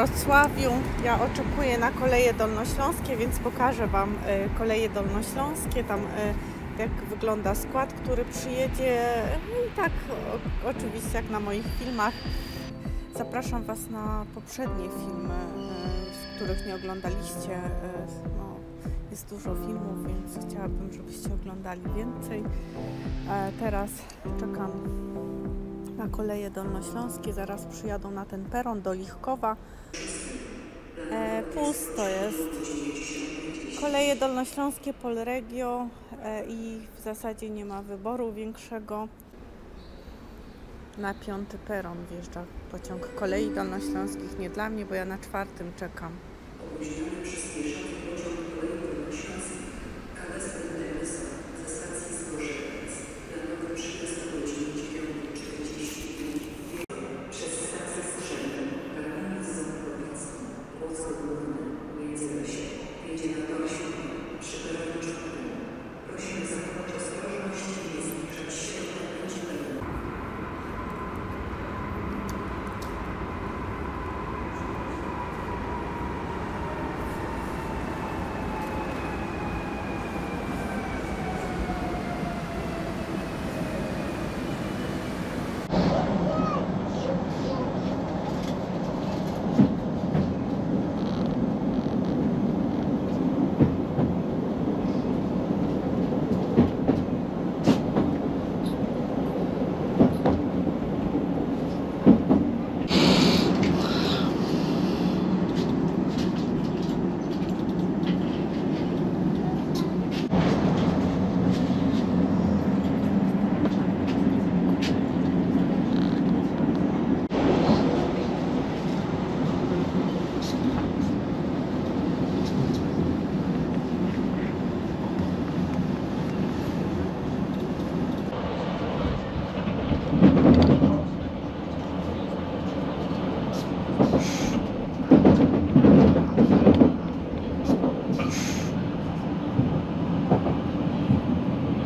Wrocławiu. Ja oczekuję na koleje dolnośląskie, więc pokażę Wam koleje dolnośląskie, tam jak wygląda skład, który przyjedzie. I tak oczywiście jak na moich filmach. Zapraszam Was na poprzednie filmy, z których nie oglądaliście. No, jest dużo filmów, więc chciałabym, żebyście oglądali więcej. Teraz czekam na koleje dolnośląskie, zaraz przyjadą na ten peron do Lichkowa. Pusto jest. Koleje dolnośląskie, Polregio i w zasadzie nie ma wyboru większego. Na 5. peron wjeżdża pociąg kolei dolnośląskich, nie dla mnie, bo ja na 4. czekam.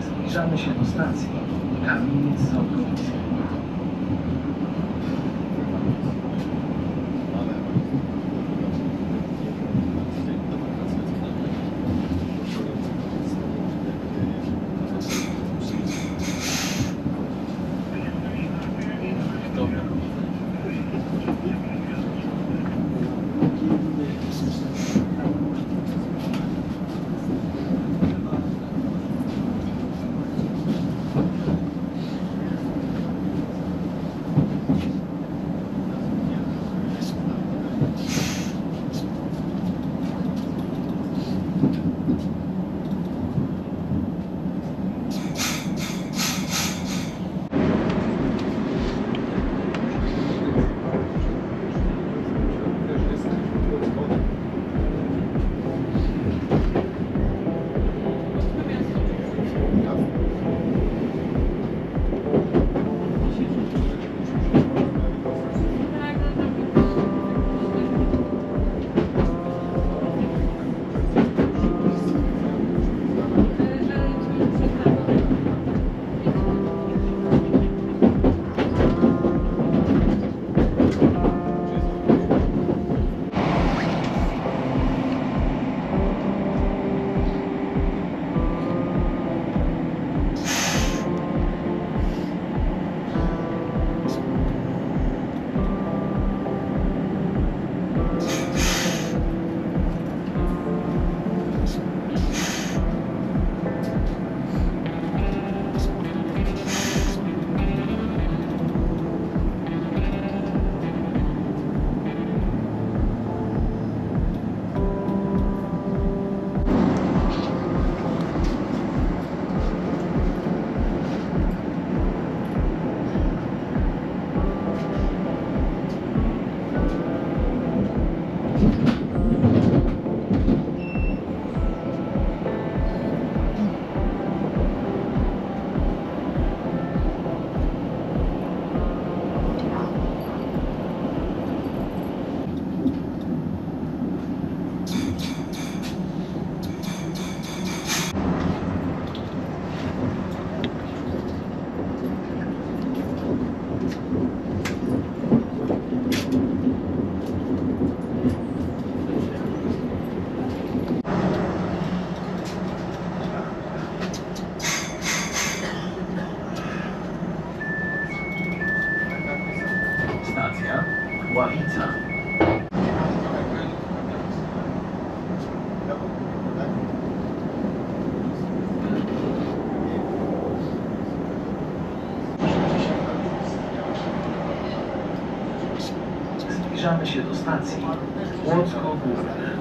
Zbliżamy się do stacji Kamieniec z okolic. Ławica. Zbliżamy się do stacji Łódzko Górne.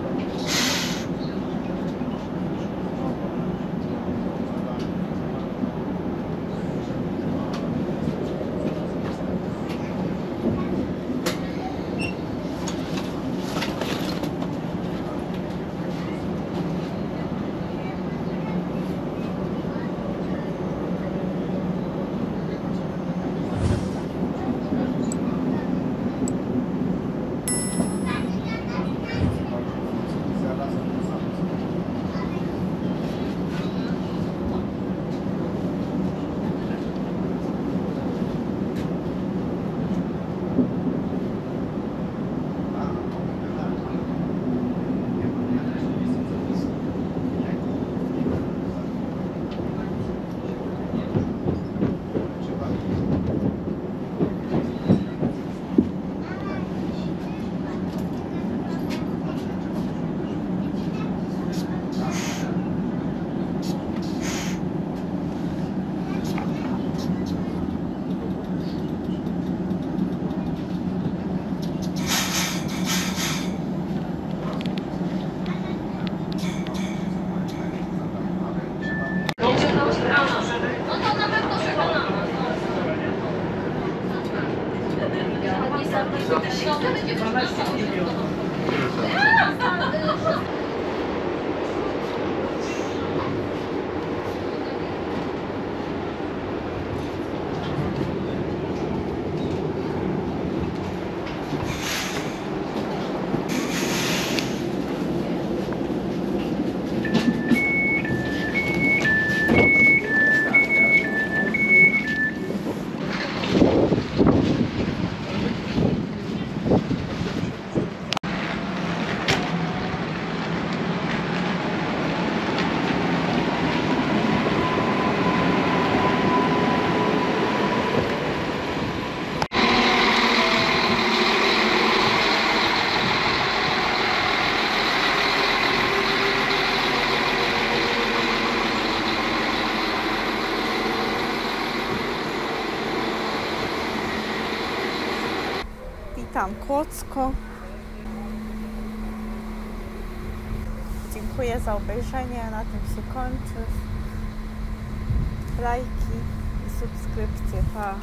Witam Kłodzko. Dziękuję za obejrzenie. Na tym się kończy. Lajki i subskrypcje. Pa!